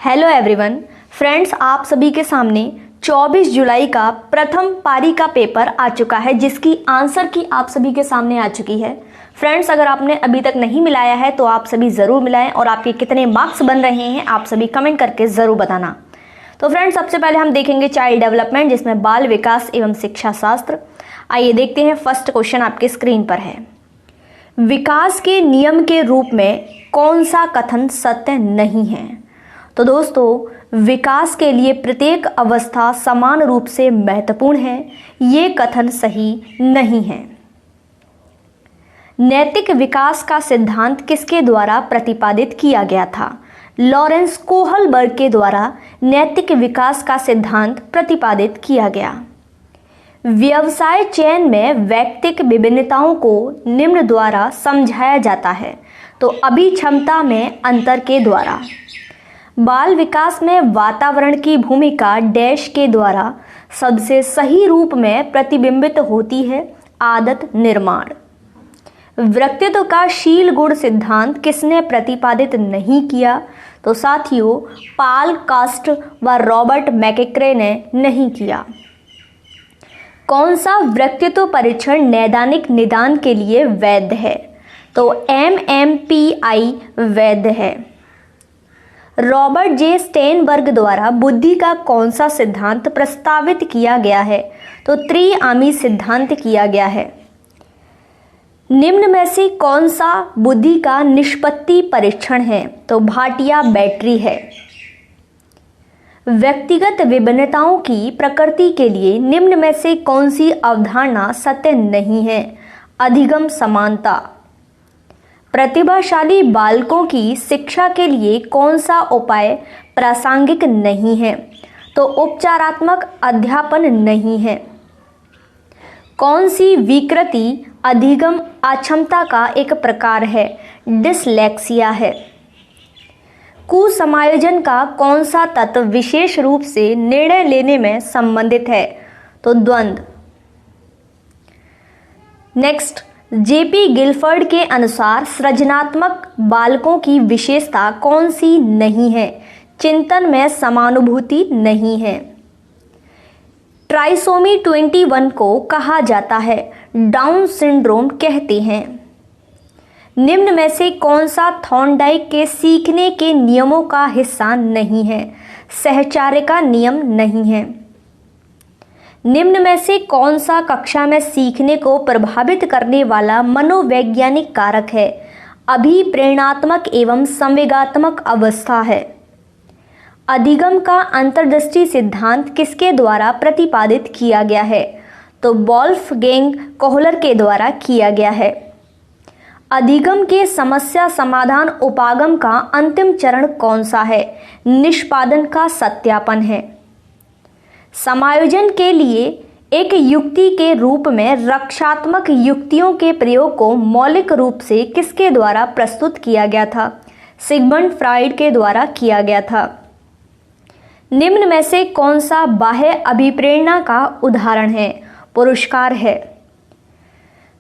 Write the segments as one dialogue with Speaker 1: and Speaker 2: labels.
Speaker 1: Hello everyone friends, आप सभी के सामने 24 जुलाई का प्रथम पारी का पेपर आ चुका है, जिसकी आंसर की आप सभी के सामने आ चुकी है। फ्रेंड्स, अगर आपने अभी तक नहीं मिलाया है तो आप सभी ज़रूर मिलाएं और आपके कितने मार्क्स बन रहे हैं आप सभी कमेंट करके ज़रूर बताना। तो फ्रेंड्स, सबसे पहले हम देखेंगे चाइल्ड डेवलपमेंट, जिसमें बाल विकास एवं शिक्षा शास्त्र। आइए देखते हैं, फर्स्ट क्वेश्चन आपके स्क्रीन पर है। विकास के नियम के रूप में कौन सा कथन सत्य नहीं है? तो विकास के लिए प्रत्येक अवस्था समान रूप से महत्वपूर्ण है, ये कथन सही नहीं है। नैतिक विकास का सिद्धांत किसके द्वारा प्रतिपादित किया गया था? लॉरेंस कोहलबर्ग के द्वारा नैतिक विकास का सिद्धांत प्रतिपादित किया गया। व्यवसाय चयन में वैयक्तिक विभिन्नताओं को निम्न द्वारा समझाया जाता है, तो अभिक्षमता में अंतर के द्वारा। बाल विकास में वातावरण की भूमिका डैश के द्वारा सबसे सही रूप में प्रतिबिंबित होती है, आदत निर्माण। व्यक्तित्व का शील गुण सिद्धांत किसने प्रतिपादित नहीं किया? तो साथियों, पाल कास्ट व रॉबर्ट मैकेक्रे ने नहीं किया। कौन सा व्यक्तित्व परीक्षण नैदानिक निदान के लिए वैध है? तो MMPI वैध है। रॉबर्ट जे स्टेनबर्ग द्वारा बुद्धि का कौन सा सिद्धांत प्रस्तावित किया गया है? तो त्रिआमी सिद्धांत किया गया है। निम्न में से कौन सा बुद्धि का निष्पत्ति परीक्षण है? तो भाटिया बैटरी है। व्यक्तिगत विभिन्नताओं की प्रकृति के लिए निम्न में से कौन सी अवधारणा सत्य नहीं है? अधिगम समानता। प्रतिभाशाली बालकों की शिक्षा के लिए कौन सा उपाय प्रासंगिक नहीं है? तो उपचारात्मक अध्यापन नहीं है। कौन सी विकृति अधिगम अक्षमता का एक प्रकार है? डिसलेक्सिया है। कुसमायोजन का कौन सा तत्व विशेष रूप से निर्णय लेने में संबंधित है? तो द्वंद्व। नेक्स्ट, जेपी गिलफर्ड के अनुसार सृजनात्मक बालकों की विशेषता कौन सी नहीं है? चिंतन में समानुभूति नहीं है। ट्राइसोमी 21 को कहा जाता है डाउन सिंड्रोम कहते हैं। निम्न में से कौन सा थॉर्नडाइक के सीखने के नियमों का हिस्सा नहीं है? सहचार्य का नियम नहीं है। निम्न में से कौन सा कक्षा में सीखने को प्रभावित करने वाला मनोवैज्ञानिक कारक है? अभिप्रेरणात्मक एवं संवेगात्मक अवस्था है। अधिगम का अंतर्दृष्टि सिद्धांत किसके द्वारा प्रतिपादित किया गया है? तो वोल्फगैंग कोहलर के द्वारा किया गया है। अधिगम के समस्या समाधान उपागम का अंतिम चरण कौन सा है? निष्पादन का सत्यापन है। समायोजन के लिए एक युक्ति के रूप में रक्षात्मक युक्तियों के प्रयोग को मौलिक रूप से किसके द्वारा प्रस्तुत किया गया था? सिगमंड फ्राइड के द्वारा किया गया था। निम्न में से कौन सा बाह्य अभिप्रेरणा का उदाहरण है? पुरस्कार है।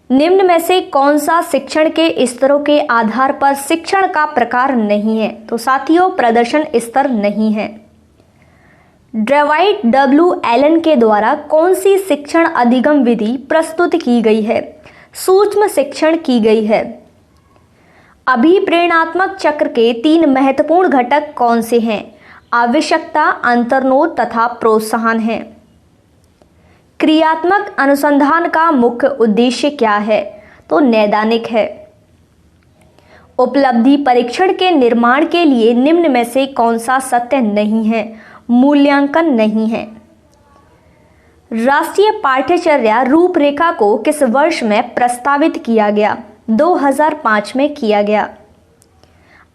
Speaker 1: निम्न में से कौन सा शिक्षण के स्तरों के आधार पर शिक्षण का प्रकार नहीं है? तो साथियों, प्रदर्शन स्तर नहीं है। ड्रेवाइट W एलन के द्वारा कौन सी शिक्षण अधिगम विधि प्रस्तुत की गई है? सूक्ष्म शिक्षण की गई है। अभिप्रेरणात्मक चक्र के 3 महत्वपूर्ण घटक कौन से हैं? आवश्यकता, अंतर्नोद तथा प्रोत्साहन है। क्रियात्मक अनुसंधान का मुख्य उद्देश्य क्या है? तो नैदानिक है। उपलब्धि परीक्षण के निर्माण के लिए निम्न में से कौन सा सत्य नहीं है? मूल्यांकन नहीं है। राष्ट्रीय पाठ्यचर्या रूपरेखा को किस वर्ष में प्रस्तावित किया गया? 2005 में किया गया।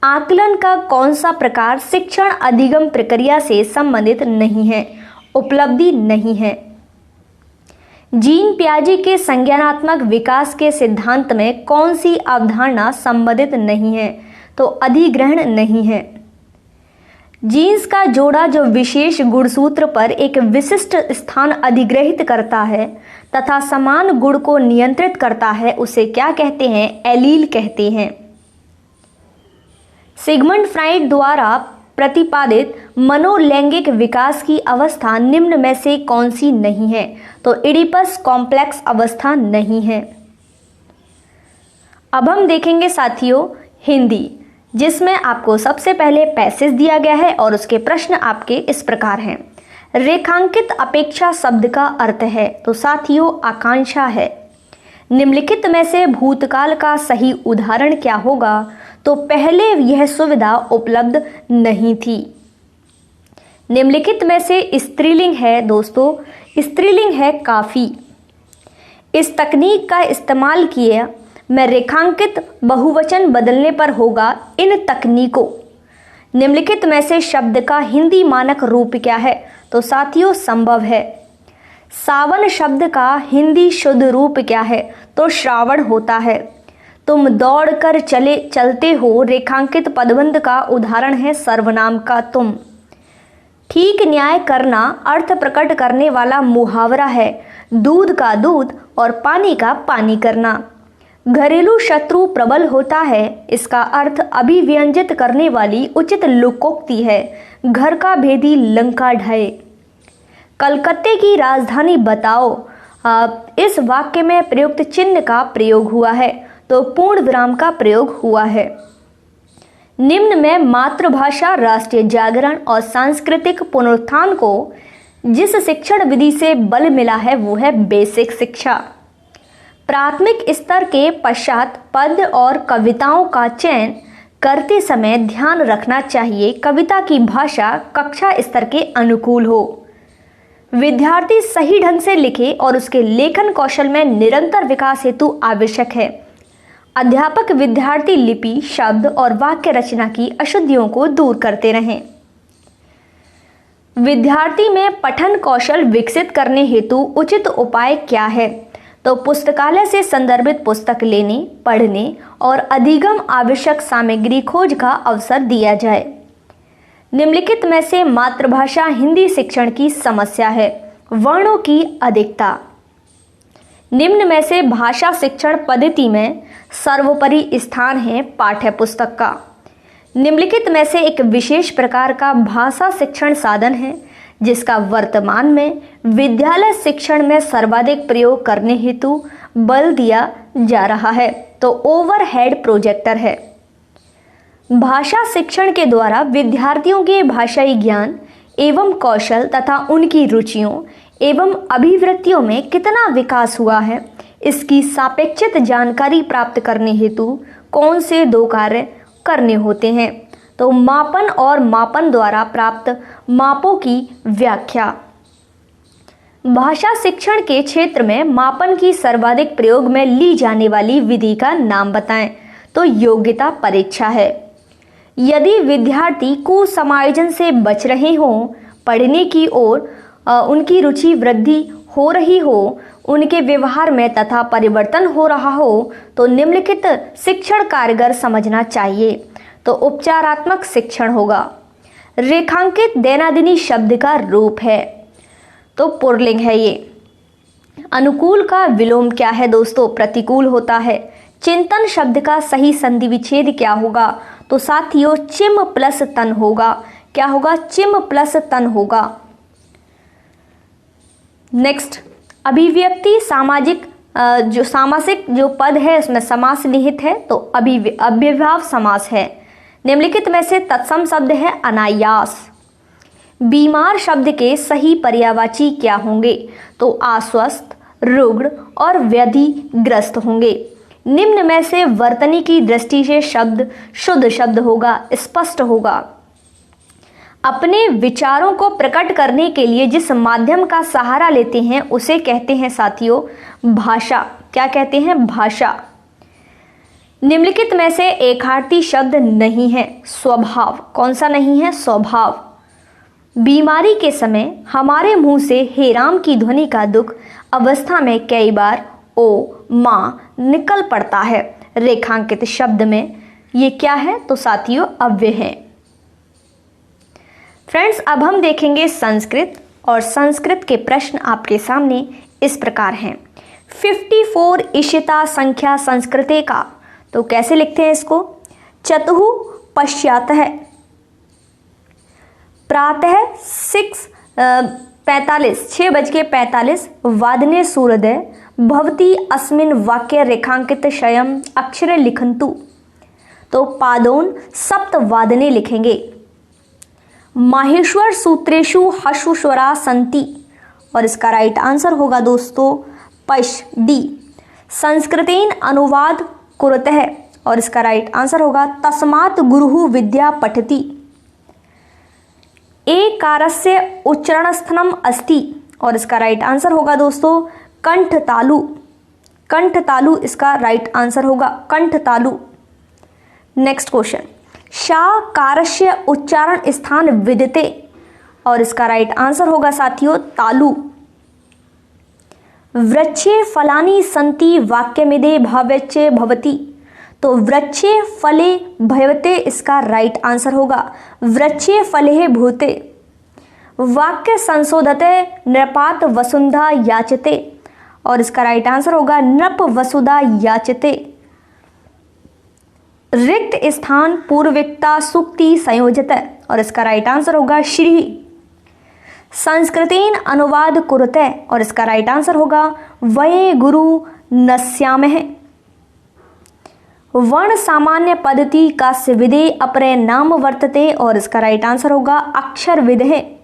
Speaker 1: आकलन का कौन सा प्रकार शिक्षण अधिगम प्रक्रिया से संबंधित नहीं है? उपलब्धि नहीं है। जीन पियाजे के संज्ञानात्मक विकास के सिद्धांत में कौन सी अवधारणा संबंधित नहीं है? तो अधिग्रहण नहीं है। जीन्स का जोड़ा जो विशेष गुणसूत्र पर एक विशिष्ट स्थान अधिग्रहित करता है तथा समान गुण को नियंत्रित करता है, उसे क्या कहते हैं? एलील कहते हैं। सिगमंड फ्राइड द्वारा प्रतिपादित मनोलैंगिक विकास की अवस्था निम्न में से कौन सी नहीं है? तो इडिपस कॉम्प्लेक्स अवस्था नहीं है। अब हम देखेंगे साथियों हिंदी, जिसमें आपको सबसे पहले पैसेज दिया गया है और उसके प्रश्न आपके इस प्रकार हैं। रेखांकित अपेक्षा शब्द का अर्थ है, तो साथियों आकांक्षा है। निम्नलिखित में से भूतकाल का सही उदाहरण क्या होगा? तो पहले यह सुविधा उपलब्ध नहीं थी। निम्नलिखित में से स्त्रीलिंग है दोस्तों, स्त्रीलिंग है काफी। इस तकनीक का इस्तेमाल किए में रेखांकित बहुवचन बदलने पर होगा इन तकनीकों। निम्नलिखित में से शब्द का हिंदी मानक रूप क्या है? तो साथियों संभव है। सावन शब्द का हिंदी शुद्ध रूप क्या है? तो श्रावण होता है। तुम दौड़कर चलते हो रेखांकित पदबंध का उदाहरण है सर्वनाम का तुम। ठीक न्याय करना अर्थ प्रकट करने वाला मुहावरा है दूध का दूध और पानी का पानी करना। घरेलू शत्रु प्रबल होता है, इसका अर्थ अभिव्यंजित करने वाली उचित लोकोक्ति है घर का भेदी लंका ढहे। कलकत्ते की राजधानी बताओ, इस वाक्य में प्रयुक्त चिन्ह का प्रयोग हुआ है, तो पूर्ण विराम का प्रयोग हुआ है। निम्न में मातृभाषा, राष्ट्रीय जागरण और सांस्कृतिक पुनरुत्थान को जिस शिक्षण विधि से बल मिला है वो है बेसिक शिक्षा। प्राथमिक स्तर के पश्चात पद और कविताओं का चयन करते समय ध्यान रखना चाहिए कविता की भाषा कक्षा स्तर के अनुकूल हो। विद्यार्थी सही ढंग से लिखे और उसके लेखन कौशल में निरंतर विकास हेतु आवश्यक है। अध्यापक विद्यार्थी लिपि, शब्द और वाक्य रचना की अशुद्धियों को दूर करते रहें। विद्यार्थी में पठन कौशल विकसित करने हेतु उचित उपाय क्या है? तो पुस्तकालय से संदर्भित पुस्तक लेने, पढ़ने और अधिगम आवश्यक सामग्री खोज का अवसर दिया जाए। निम्नलिखित में से मातृभाषा हिंदी शिक्षण की समस्या है। वर्णों की अधिकता। निम्न में से भाषा शिक्षण पद्धति में सर्वोपरि स्थान है पाठ्य पुस्तक का। निम्नलिखित में से एक विशेष प्रकार का भाषा शिक्षण साधन है जिसका वर्तमान में विद्यालय शिक्षण में सर्वाधिक प्रयोग करने हेतु बल दिया जा रहा है, तो ओवरहेड प्रोजेक्टर है। भाषा शिक्षण के द्वारा विद्यार्थियों के भाषाई ज्ञान एवं कौशल तथा उनकी रुचियों एवं अभिवृत्तियों में कितना विकास हुआ है, इसकी सापेक्षित जानकारी प्राप्त करने हेतु कौन से दो कार्य करने होते हैं? तो मापन और मापन द्वारा प्राप्त मापों की व्याख्या। भाषा शिक्षण के क्षेत्र में मापन की सर्वाधिक प्रयोग में ली जाने वाली विधि का नाम बताएं? तो योग्यता परीक्षा है। यदि विद्यार्थी कुसमायोजन से बच रहे हों, पढ़ने की ओर उनकी रुचि वृद्धि हो रही हो, उनके व्यवहार में तथा परिवर्तन हो रहा हो, तो निम्नलिखित शिक्षण कारगर समझना चाहिए। तो उपचारात्मक शिक्षण होगा। रेखांकित दैनंदिनी शब्द का रूप है, तो पुल्लिंग है ये। अनुकूल का विलोम क्या है दोस्तों? प्रतिकूल होता है। चिंतन शब्द का सही संधि विच्छेद क्या होगा? तो साथियों चिम प्लस तन होगा। क्या होगा? चिम प्लस तन होगा। नेक्स्ट, अभिव्यक्ति सामाजिक सामासिक जो पद है उसमें समास निहित है, तो अव्ययभाव समास है। निम्नलिखित में से तत्सम शब्द है अनायास। बीमार शब्द के सही पर्यायवाची क्या होंगे? तो आश्वस्त, रुग्ण और व्याधिग्रस्त होंगे। निम्न में से वर्तनी की दृष्टि से शब्द शुद्ध शब्द होगा, स्पष्ट होगा। अपने विचारों को प्रकट करने के लिए जिस माध्यम का सहारा लेते हैं उसे कहते हैं साथियों भाषा। क्या कहते हैं? भाषा। निम्नलिखित में से एकार्थी शब्द नहीं है, स्वभाव। कौन सा नहीं है? स्वभाव। बीमारी के समय हमारे मुंह से हे राम की ध्वनि का दुख अवस्था में कई बार ओ माँ निकल पड़ता है। रेखांकित शब्द में ये क्या है? तो साथियों अव्यय है। फ्रेंड्स, अब हम देखेंगे संस्कृत, और संस्कृत के प्रश्न आपके सामने इस प्रकार हैं। 54 इशिता संख्या संस्कृते का, तो कैसे लिखते हैं इसको? चतुः पश्चातः प्रातः 6:45 वादने सूर्योदय भवती अस्मिन् वाक्य रेखांकित शयम अक्षरे लिखन्तु। तो पादोन सप्तवादने लिखेंगे। माहेश्वर सूत्रेषु हश्व स्वरा सन्ति, और इसका राइट आंसर होगा दोस्तों पश डी। संस्कृतेन अनुवाद कुरुतः, और इसका राइट आंसर होगा तस्मात् गुरुः विद्या पठति। एकारस्य उच्चारणस्थनम अस्ति, और इसका राइट आंसर होगा दोस्तों कंठतालु। कंठतालु इसका राइट आंसर होगा, कंठतालु। नेक्स्ट क्वेश्चन, शाकारस्य उच्चारण स्थान विदिते, और इसका राइट आंसर होगा साथियों तालु। वृक्षे फलानि सन्ति वाक्यमिदे भव्यचे भवति, तो वृक्षे फले भयवते इसका राइट आंसर होगा वृक्षे फले भूते। वाक्य संशोधते नृपात वसुंधा याचते, और इसका राइट आंसर होगा नृप वसुधा याचते। रिक्त स्थान पूर्विकता सुक्ति संयोजते, और इसका राइट आंसर होगा श्री। संस्कृतेन अनुवाद कुरुते, और इसका राइट आंसर होगा वये गुरु नस्यामः। वर्ण सामान्य पद्धति का विधे अपरे नाम वर्तते, और इसका राइट आंसर होगा अक्षर विधे।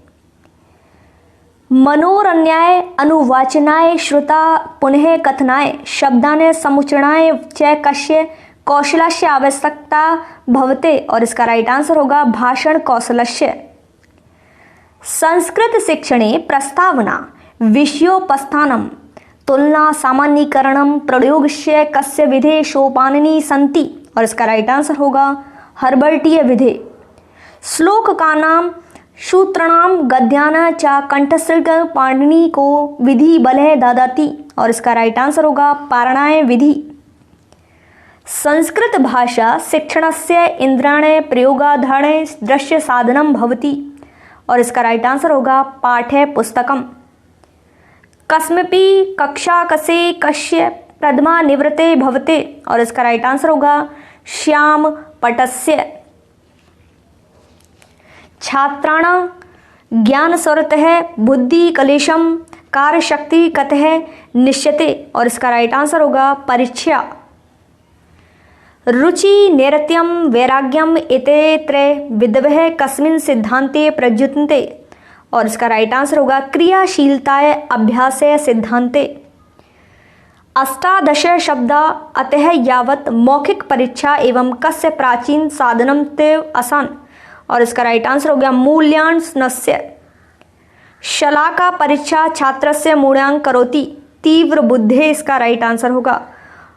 Speaker 1: मनोरन्याय अनुवाचनाय श्रुता पुनः कथनाय शब्दाने समुच्चरणाय च कस्य कौशलस्य आवश्यकता भवते, और इसका राइट आंसर होगा भाषण कौशलस्य। संस्कृत शिक्षणे प्रस्तावना विषयोपस्थानम तुलना सामान्यीकरणम प्रयोगस्य कस्य विधे सोपाननि सन्ति, और इसका राइट आंसर होगा हर्बर्टीय विधे। श्लोक का नाम सूत्रणाम गद्याना च कंठस्थ पाणिनि को विधि बलह ददाति, और इसका राइट आंसर होगा पारणाय विधि। संस्कृत भाषा शिक्षणस्य इंद्रियाणे प्रयोगाधारणे दृश्य साधनम भवति, और इसका राइट आंसर होगा पाठ्य पुस्तकम। कस्मपि कक्षा कसे कस्य प्रथमा निवृत्ते भवते, और इसका राइट आंसर होगा श्याम पटस्य। छात्राणां ज्ञान स्वरतः बुद्धि कलेशम कार्य शक्ति कतः निश्यते, और इसका राइट आंसर होगा परीक्षा। रुचि नैरत्यम वैराग्यम एते त्रय विधवः कस्मिन् सिद्धान्ते प्रयुज्यन्ते, और इसका राइट आंसर होगा क्रियाशीलताय अभ्यासे सिद्धान्ते। 18 शब्दा अतः यावत मौखिक परीक्षा एवं कस्य प्राचीन साधनम तेव आसान, और इसका राइट आंसर हो गया मूल्यांकनस्य। शलाका परीक्षा छात्रस्य मूल्यांकन करोति तीव्र बुद्धे, इसका राइट आंसर होगा।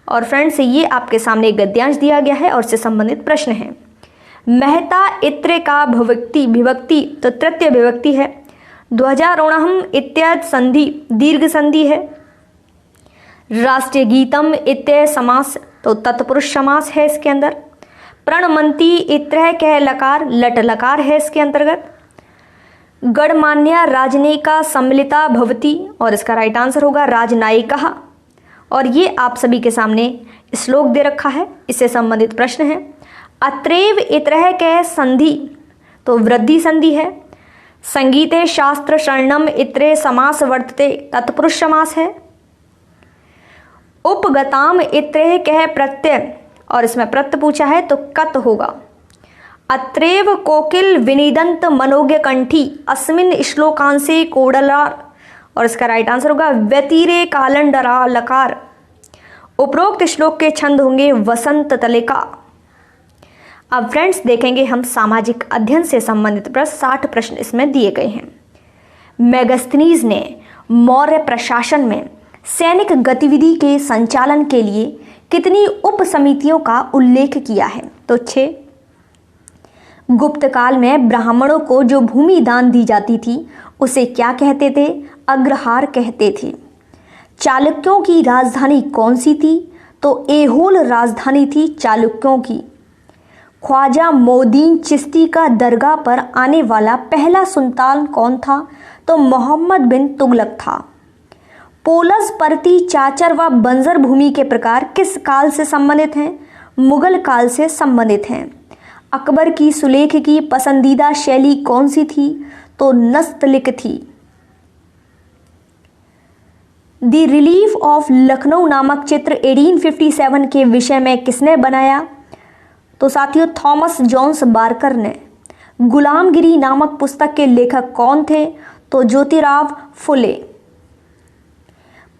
Speaker 1: और फ्रेंड्स ये आपके सामने एक गद्यांश दिया गया है और उससे संबंधित प्रश्न है। महता इत्र का विभक्ति तो तृतीय विभक्ति है। ध्वजारोहणम इत्यादि संधि दीर्घ संधि है। राष्ट्रीय गीतम इत्य समास तो तत्पुरुष समास है इसके अंदर। प्रणमंती इत्र कह लकार लट लकार है इसके अंतर्गत। गणमान्य राजनयिका सम्मिलिता भवति, और इसका राइट आंसर होगा राजनायिका। और ये आप सभी के सामने श्लोक दे रखा है, इससे संबंधित प्रश्न है। अत्रैव इत्रह कह संधि तो वृद्धि संधि है। संगीते शास्त्र शरणम इत्रे समास वर्तते तत्पुरुष समास है। उपगताम इत्रे कह प्रत्यय, और इसमें प्रत्यय पूछा है तो कत होगा। अत्रैव कोकिल विनिदंत मनोज्ञ कंठी अस्मिन श्लोकांशे कोडलार, और इसका राइट आंसर होगा व्यतिरे कालंडरा लकार। उपरोक्त श्लोक के छंद होंगे वसंत तलिका। अब फ्रेंड्स देखेंगे हम सामाजिक अध्ययन से संबंधित प्रश्न। 60 प्रश्न इसमें दिए गए हैं। मेगास्थनीज ने मौर्य प्रशासन में सैनिक गतिविधि के संचालन के लिए कितनी उप समितियों का उल्लेख किया है? तो 6। गुप्त काल में ब्राह्मणों को जो भूमि दान दी जाती थी उसे क्या कहते थे? अग्रहार कहते थे। चालुक्यों की राजधानी कौन सी थी? तो ऐहोल राजधानी थी चालुक्यों की। ख्वाजा मोदीन चिश्ती का दरगाह पर आने वाला पहला सुल्तान कौन था? तो मोहम्मद बिन तुगलक था। पोलस, परती, चाचर व बंजर भूमि के प्रकार किस काल से संबंधित हैं? मुगल काल से संबंधित हैं। अकबर की सुलेख की पसंदीदा शैली कौन सी थी? तो नस्तलिक थी। द रिलीफ ऑफ लखनऊ नामक चित्र 1857 के विषय में किसने बनाया? तो साथियों थॉमस जॉन्स बार्कर ने। गुलामगिरी नामक पुस्तक के लेखक कौन थे? तो ज्योतिराव फुले।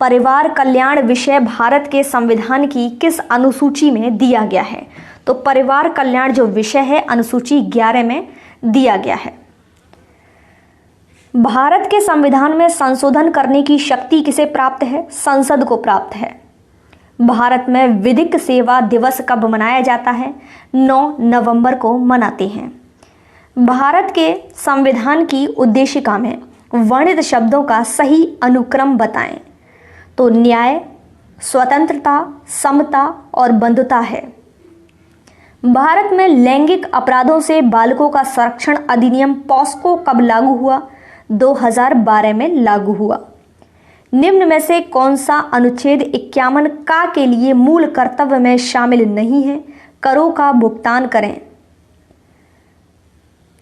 Speaker 1: परिवार कल्याण विषय भारत के संविधान की किस अनुसूची में दिया गया है? तो परिवार कल्याण जो विषय है अनुसूची 11 में दिया गया है। भारत के संविधान में संशोधन करने की शक्ति किसे प्राप्त है? संसद को प्राप्त है। भारत में विधिक सेवा दिवस कब मनाया जाता है? 9 नवंबर को मनाते हैं। भारत के संविधान की उद्देशिका में वर्णित शब्दों का सही अनुक्रम बताएं। तो न्याय, स्वतंत्रता, समता और बंधुता है। भारत में लैंगिक अपराधों से बालकों का संरक्षण अधिनियम पॉस्को कब लागू हुआ? 2012 में लागू हुआ। निम्न में से कौन सा अनुच्छेद 51 का के लिए मूल कर्तव्य में शामिल नहीं है? करों का भुगतान करें।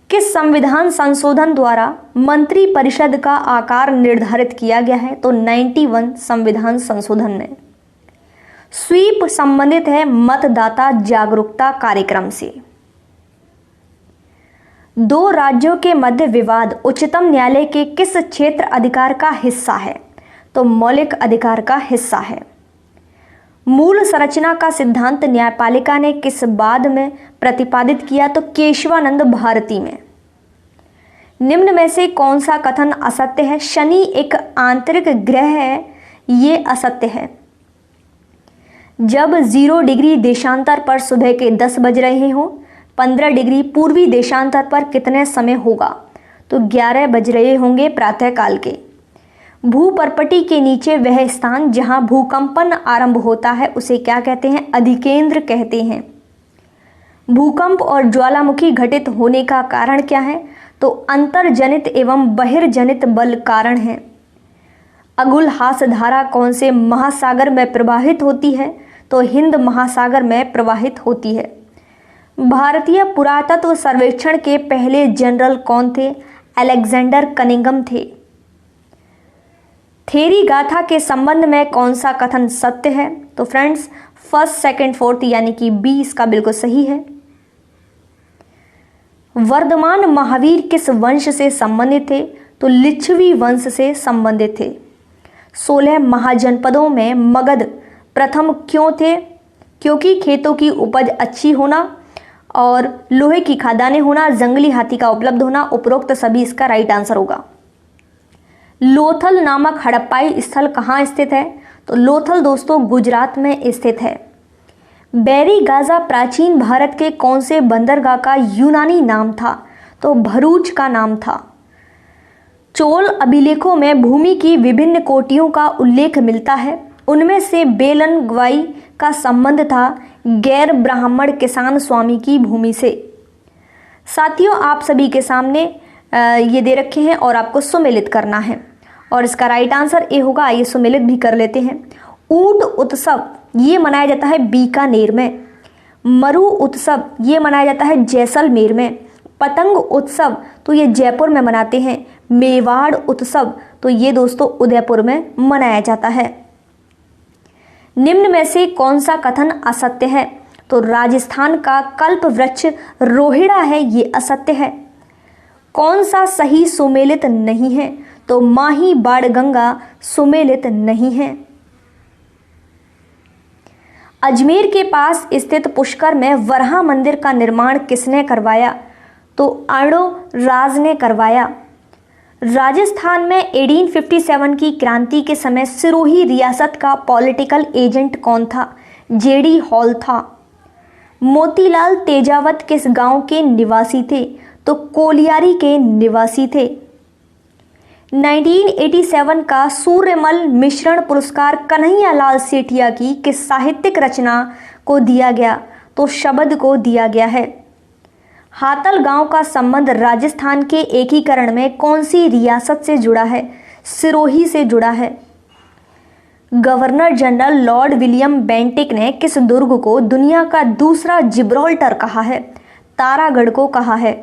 Speaker 1: किस संविधान संशोधन द्वारा मंत्री परिषद का आकार निर्धारित किया गया है? तो 91 संविधान संशोधन में। स्वीप संबंधित है मतदाता जागरूकता कार्यक्रम से। 2 राज्यों के मध्य विवाद उच्चतम न्यायालय के किस क्षेत्र अधिकार का हिस्सा है? तो मौलिक अधिकार का हिस्सा है। मूल संरचना का सिद्धांत न्यायपालिका ने किस बाद में प्रतिपादित किया? तो केशवानंद भारती में। निम्न में से कौन सा कथन असत्य है? शनि एक आंतरिक ग्रह है, ये असत्य है। जब 0 डिग्री देशांतर पर सुबह के 10 बज रहे हों, 15 डिग्री पूर्वी देशांतर पर कितने समय होगा? तो 11 बज रहे होंगे प्रातःकाल के। भूपर्पटी के नीचे वह स्थान जहां भूकंपन आरंभ होता है उसे क्या कहते हैं? अधिकेंद्र कहते हैं। भूकंप और ज्वालामुखी घटित होने का कारण क्या है? तो अंतर्जनित एवं बहिर्जनित बल कारण है। अगुलहास धारा कौन से महासागर में प्रवाहित होती है? तो हिंद महासागर में प्रवाहित होती है। भारतीय पुरातत्व सर्वेक्षण के पहले जनरल कौन थे? अलेक्जेंडर कनिंघम थे। थेरी गाथा के संबंध में कौन सा कथन सत्य है? तो फ्रेंड्स फर्स्ट, सेकंड, फोर्थ यानी कि बी इसका बिल्कुल सही है। वर्धमान महावीर किस वंश से संबंधित थे? तो लिच्छवी वंश से संबंधित थे। 16 महाजनपदों में मगध प्रथम क्यों थे? क्योंकि खेतों की उपज अच्छी होना और लोहे की खदानें होना, जंगली हाथी का उपलब्ध होना, उपरोक्त सभी इसका राइट आंसर होगा। लोथल नामक हड़प्पाई स्थल कहाँ स्थित है? तो लोथल दोस्तों गुजरात में स्थित है। बैरी गाजा प्राचीन भारत के कौन से बंदरगाह का यूनानी नाम था? तो भरूच का नाम था। चोल अभिलेखों में भूमि की विभिन्न कोटियों का उल्लेख मिलता है। उनमें से बेलन ग्वाई का संबंध था गैर ब्राह्मण किसान स्वामी की भूमि से। साथियों आप सभी के सामने ये दे रखे हैं और आपको सुमेलित करना है और इसका राइट आंसर ए होगा। आइए सुमेलित भी कर लेते हैं। ऊंट उत्सव ये मनाया जाता है बीकानेर में। मरु उत्सव ये मनाया जाता है जैसलमेर में। पतंग उत्सव तो ये जयपुर में मनाते हैं। मेवाड़ उत्सव तो ये दोस्तों उदयपुर में मनाया जाता है। निम्न में से कौन सा कथन असत्य है? तो राजस्थान का कल्प वृक्ष रोहिड़ा है, ये असत्य है। कौन सा सही सुमेलित नहीं है? तो माही बाणगंगा सुमेलित नहीं है। अजमेर के पास स्थित पुष्कर में वराह मंदिर का निर्माण किसने करवाया? तो अर्णो राज ने करवाया। राजस्थान में 1857 की क्रांति के समय सिरोही रियासत का पॉलिटिकल एजेंट कौन था? जेडी हॉल था। मोतीलाल तेजावत किस गांव के निवासी थे? तो कोलियारी के निवासी थे। 1987 का सूर्यमल मिश्रण पुरस्कार कन्हैयालाल सेठिया की किस साहित्यिक रचना को दिया गया? तो शब्द को दिया गया है। हातल गांव का संबंध राजस्थान के एकीकरण में कौन सी रियासत से जुड़ा है? सिरोही से जुड़ा है। Governor general Lord William Bentinck ने किस दुर्ग को दुनिया का दूसरा जिब्राल्टर कहा है? तारागढ़ को कहा है?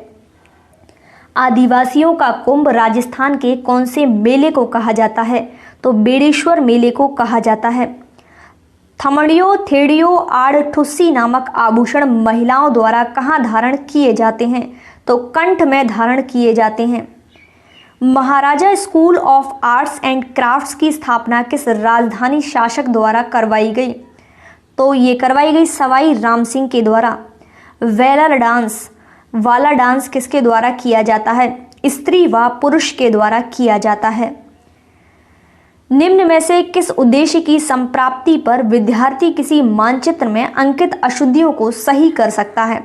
Speaker 1: आदिवासियों का कुंभ राजस्थान के कौन से मेले को कहा जाता है? तो बेड़ेश्वर मेले को कहा जाता है। थमड़ियो थेड़ियो आड़ठुस्सी नामक आभूषण महिलाओं द्वारा कहाँ धारण किए जाते हैं? तो कंठ में धारण किए जाते हैं। Maharaja school of arts and crafts की स्थापना किस राजधानी शासक द्वारा करवाई गई? तो ये करवाई गई सवाई राम सिंह के द्वारा। वेलर डांस वाला डांस किसके द्वारा किया जाता है? स्त्री व पुरुष के द्वारा किया जाता है। निम्न में से किस उद्देश्य की संप्राप्ति पर विद्यार्थी किसी मानचित्र में अंकित अशुद्धियों को सही कर सकता है?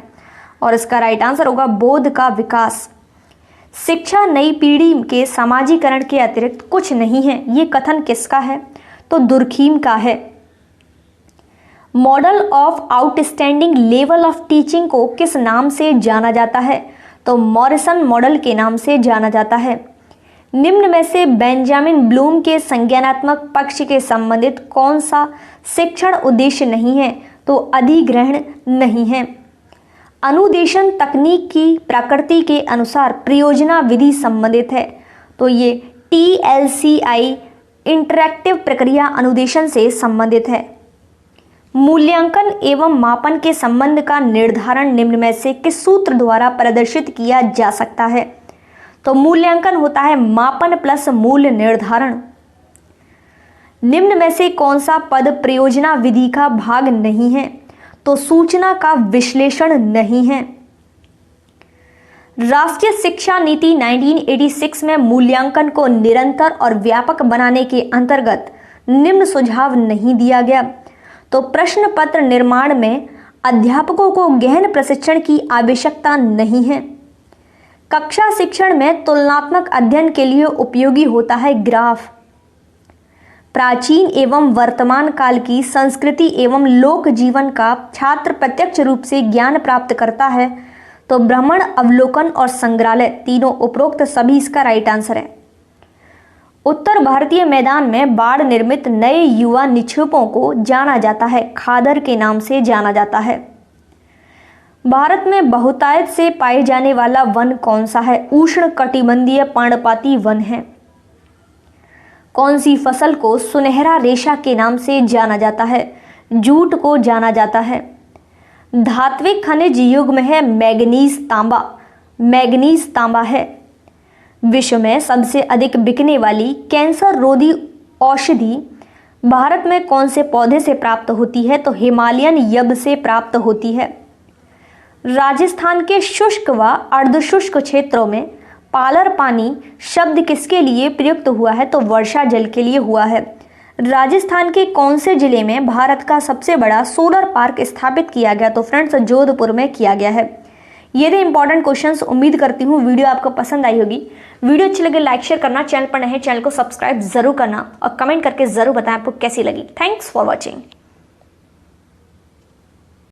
Speaker 1: और इसका राइट आंसर होगा बोध का विकास। शिक्षा नई पीढ़ी के समाजीकरण के अतिरिक्त कुछ नहीं है, ये कथन किसका है? तो दुर्खीम का है। Model of outstanding level of teaching को किस नाम से जाना जाता है? तो मॉरिसन मॉडल के नाम से जाना जाता है। निम्न में से बेंजामिन ब्लूम के संज्ञानात्मक पक्ष के संबंधित कौन सा शिक्षण उद्देश्य नहीं है? तो अधिग्रहण नहीं है। अनुदेशन तकनीक की प्रकृति के अनुसार प्रयोजना विधि संबंधित है। तो ये TLCI इंटरैक्टिव प्रक्रिया अनुदेशन से संबंधित है। मूल्यांकन एवं मापन के संबंध का निर्धारण निम्न में से किस सूत्र द्वारा प्रदर्शित किया जा सकता है? तो मूल्यांकन होता है मापन प्लस मूल्य निर्धारण। निम्न में से कौन सा पद प्रयोजना विधि का भाग नहीं है? तो सूचना का विश्लेषण नहीं है। राष्ट्रीय शिक्षा नीति 1986 में मूल्यांकन को निरंतर और व्यापक बनाने के अंतर्गत निम्न सुझाव नहीं दिया गया। तो प्रश्न पत्र निर्माण में अध्यापकों को गहन प्रशिक्षण की आवश्यकता नहीं है। कक्षा शिक्षण में तुलनात्मक अध्ययन के लिए उपयोगी होता है ग्राफ। प्राचीन एवं वर्तमान काल की संस्कृति एवं लोक जीवन का छात्र प्रत्यक्ष रूप से ज्ञान प्राप्त करता है। तो भ्रमण, अवलोकन और संग्रहालय तीनों उपरोक्त सभी इसका राइट आंसर है। उत्तर भारतीय मैदान में बाढ़ निर्मित नए युवा निक्षेपों को जाना जाता है, खादर के नाम से जाना जाता है। भारत में बहुतायत से पाए जाने वाला वन कौन सा है? उष्ण कटिबंधीय पर्णपाती वन है। कौन सी फसल को सुनहरा रेशा के नाम से जाना जाता है? जूट को जाना जाता है। धात्विक खनिज युग में है मैग्नीज तांबा। मैग्नीज तांबा है। विश्व में सबसे अधिक बिकने वाली कैंसर रोधी औषधि भारत में कौन से पौधे से प्राप्त होती है? तो हिमालयन यब से प्राप्त होती है। राजस्थान के शुष्क व अर्धशुष्क क्षेत्रों में पालर पानी शब्द किसके लिए प्रयुक्त हुआ है? तो वर्षा जल के लिए हुआ है। राजस्थान के कौन से जिले में भारत का सबसे बड़ा सोलर पार्क स्थापित किया गया? तो फ्रेंड्स जोधपुर में किया गया है। ये थे इंपॉर्टेंट क्वेश्चंस। उम्मीद करती हूँ वीडियो आपको पसंद आई होगी। वीडियो अच्छी लगे लाइक शेयर करना, चैनल पर नए चैनल को सब्सक्राइब जरूर करना और कमेंट करके जरूर बताएं आपको कैसी लगी। Thanks for watching.